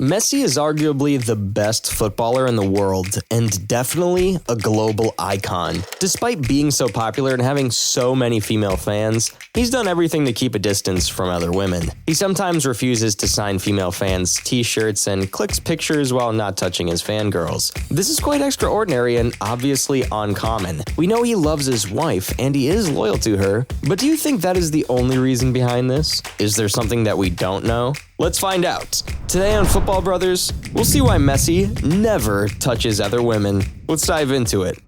Messi is arguably the best footballer in the world and definitely a global icon. Despite being so popular and having so many female fans, he's done everything to keep a distance from other women. He sometimes refuses to sign female fans' t-shirts and clicks pictures while not touching his fangirls. This is quite extraordinary and obviously uncommon. We know he loves his wife and he is loyal to her, but do you think that is the only reason behind this? Is there something that we don't know? Let's find out. Today on Football Brothers, we'll see why Messi never touches other women. Let's dive into it.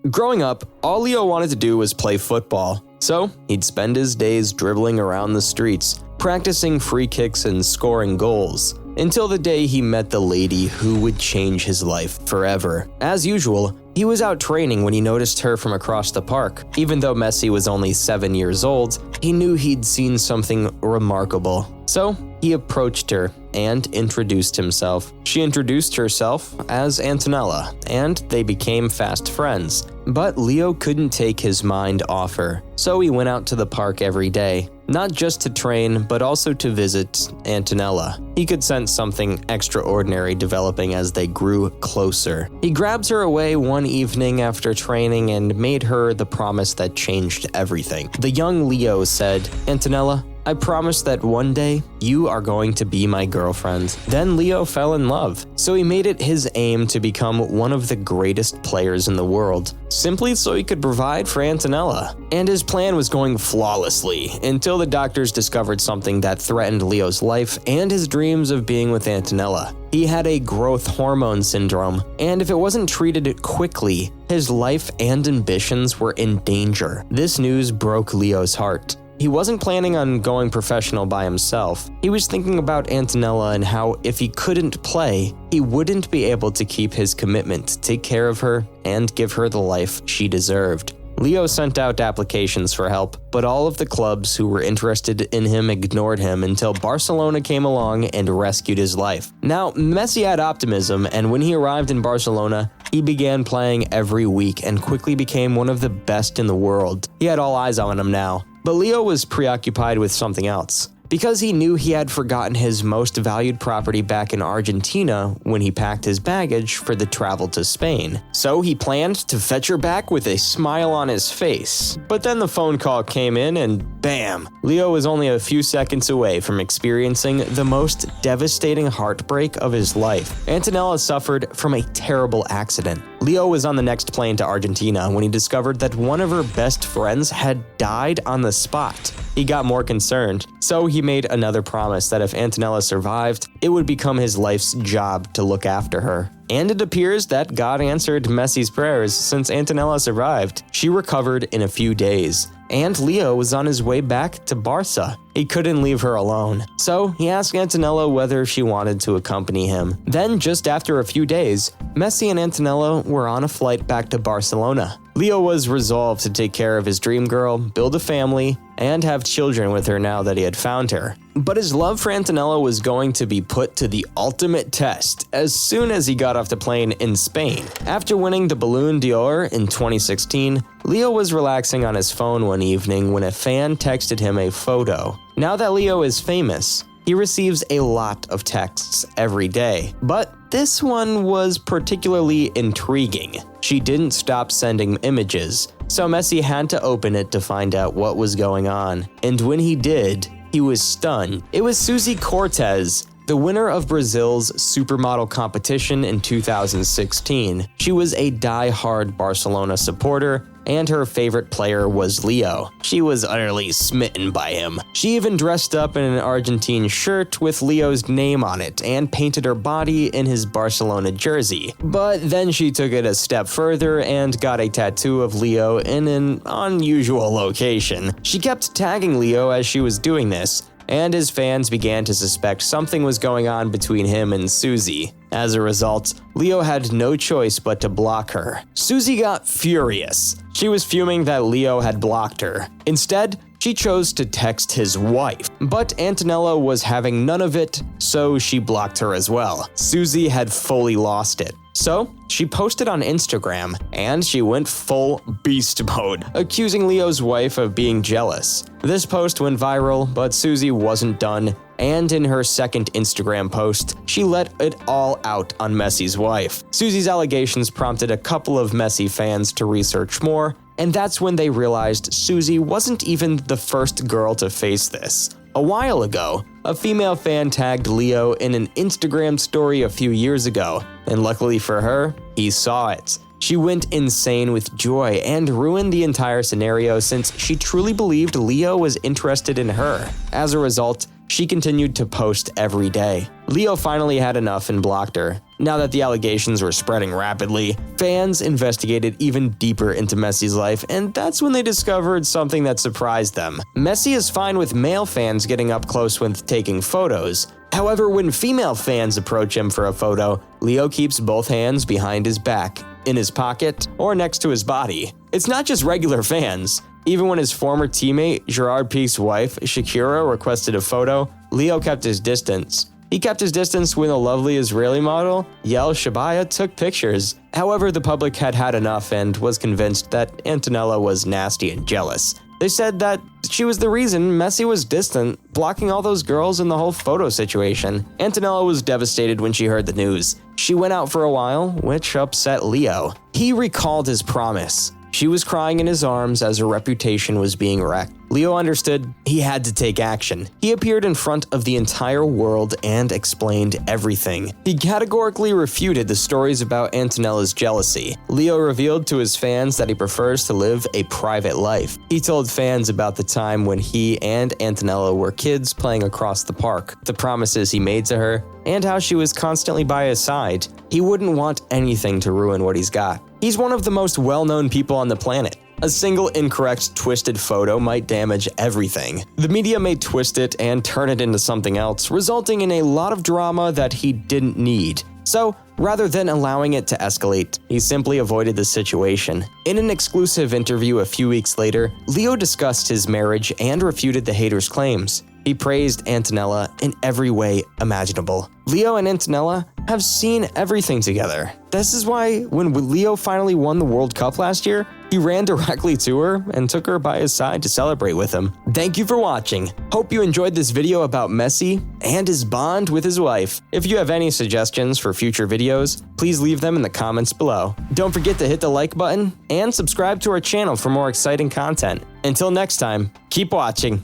Growing up, all Leo wanted to do was play football, so he'd spend his days dribbling around the streets, practicing free kicks and scoring goals, until the day he met the lady who would change his life forever. As usual, he was out training when he noticed her from across the park. Even though Messi was only 7 years old, he knew he'd seen something remarkable. So, he approached her and introduced himself. She introduced herself as Antonella, and they became fast friends. But Leo couldn't take his mind off her, so he went out to the park every day. Not just to train, but also to visit Antonella. He could sense something extraordinary developing as they grew closer. He grabs her away one evening after training and made her the promise that changed everything. The young Leo said, "Antonella, I promise that one day you are going to be my girlfriend." Then Leo fell in love, so he made it his aim to become one of the greatest players in the world, simply so he could provide for Antonella. And his plan was going flawlessly until the doctors discovered something that threatened Leo's life and his dreams of being with Antonella. He had a growth hormone syndrome, and if it wasn't treated quickly, his life and ambitions were in danger. This news broke Leo's heart. He wasn't planning on going professional by himself. He was thinking about Antonella and how if he couldn't play, he wouldn't be able to keep his commitment to take care of her and give her the life she deserved. Leo sent out applications for help, but all of the clubs who were interested in him ignored him until Barcelona came along and rescued his life. Now, Messi had optimism, and when he arrived in Barcelona, he began playing every week and quickly became one of the best in the world. He had all eyes on him now. But Leo was preoccupied with something else. Because he knew he had forgotten his most valued property back in Argentina when he packed his baggage for the travel to Spain. So he planned to fetch her back with a smile on his face. But then the phone call came in and bam! Leo was only a few seconds away from experiencing the most devastating heartbreak of his life. Antonella suffered from a terrible accident. Leo was on the next plane to Argentina when he discovered that one of her best friends had died on the spot. He got more concerned, so he made another promise that if Antonella survived, it would become his life's job to look after her. And it appears that God answered Messi's prayers since Antonella survived. She recovered in a few days, and Leo was on his way back to Barca. He couldn't leave her alone, so he asked Antonella whether she wanted to accompany him. Then, just after a few days, Messi and Antonella were on a flight back to Barcelona. Leo was resolved to take care of his dream girl, build a family, and have children with her now that he had found her. But his love for Antonella was going to be put to the ultimate test as soon as he got off the plane in Spain. After winning the Ballon d'Or in 2016, Leo was relaxing on his phone one evening when a fan texted him a photo. Now that Leo is famous, he receives a lot of texts every day, but this one was particularly intriguing. She didn't stop sending images, so Messi had to open it to find out what was going on. And when he did, he was stunned. It was Suzy Cortez, the winner of Brazil's supermodel competition in 2016. She was a die-hard Barcelona supporter, and her favorite player was Leo. She was utterly smitten by him. She even dressed up in an Argentine shirt with Leo's name on it and painted her body in his Barcelona jersey. But then she took it a step further and got a tattoo of Leo in an unusual location. She kept tagging Leo as she was doing this, and his fans began to suspect something was going on between him and Suzy. As a result, Leo had no choice but to block her. Suzy got furious. She was fuming that Leo had blocked her. Instead, she chose to text his wife. But Antonella was having none of it, so she blocked her as well. Suzy had fully lost it. So, she posted on Instagram, and she went full beast mode, accusing Leo's wife of being jealous. This post went viral, but Suzy wasn't done. and in her second Instagram post, she let it all out on Messi's wife. Susie's allegations prompted a couple of Messi fans to research more, and that's when they realized Susie wasn't even the first girl to face this. A while ago, a female fan tagged Leo in an Instagram story a few years ago, and luckily for her, he saw it. She went insane with joy and ruined the entire scenario since she truly believed Leo was interested in her. As a result, she continued to post every day. Leo finally had enough and blocked her. Now that the allegations were spreading rapidly, fans investigated even deeper into Messi's life, and that's when they discovered something that surprised them. Messi is fine with male fans getting up close when taking photos. However, when female fans approach him for a photo, Leo keeps both hands behind his back, in his pocket, or next to his body. It's not just regular fans. Even when his former teammate, Gerard Pique's wife, Shakira, requested a photo, Leo kept his distance. He kept his distance when a lovely Israeli model, Yael Shabaya, took pictures. However, the public had had enough and was convinced that Antonella was nasty and jealous. They said that she was the reason Messi was distant, blocking all those girls in the whole photo situation. Antonella was devastated when she heard the news. She went out for a while, which upset Leo. He recalled his promise. She was crying in his arms as her reputation was being wrecked. Leo understood he had to take action. He appeared in front of the entire world and explained everything. He categorically refuted the stories about Antonella's jealousy. Leo revealed to his fans that he prefers to live a private life. He told fans about the time when he and Antonella were kids playing across the park, the promises he made to her, and how she was constantly by his side. He wouldn't want anything to ruin what he's got. He's one of the most well-known people on the planet. A single incorrect, twisted photo might damage everything. The media may twist it and turn it into something else, resulting in a lot of drama that he didn't need. So, rather than allowing it to escalate, he simply avoided the situation. In an exclusive interview a few weeks later, Leo discussed his marriage and refuted the haters' claims. He praised Antonella in every way imaginable. Leo and Antonella have seen everything together. This is why when Leo finally won the World Cup last year, he ran directly to her and took her by his side to celebrate with him. Thank you for watching. Hope you enjoyed this video about Messi and his bond with his wife. If you have any suggestions for future videos, please leave them in the comments below. Don't forget to hit the like button and subscribe to our channel for more exciting content. Until next time, keep watching.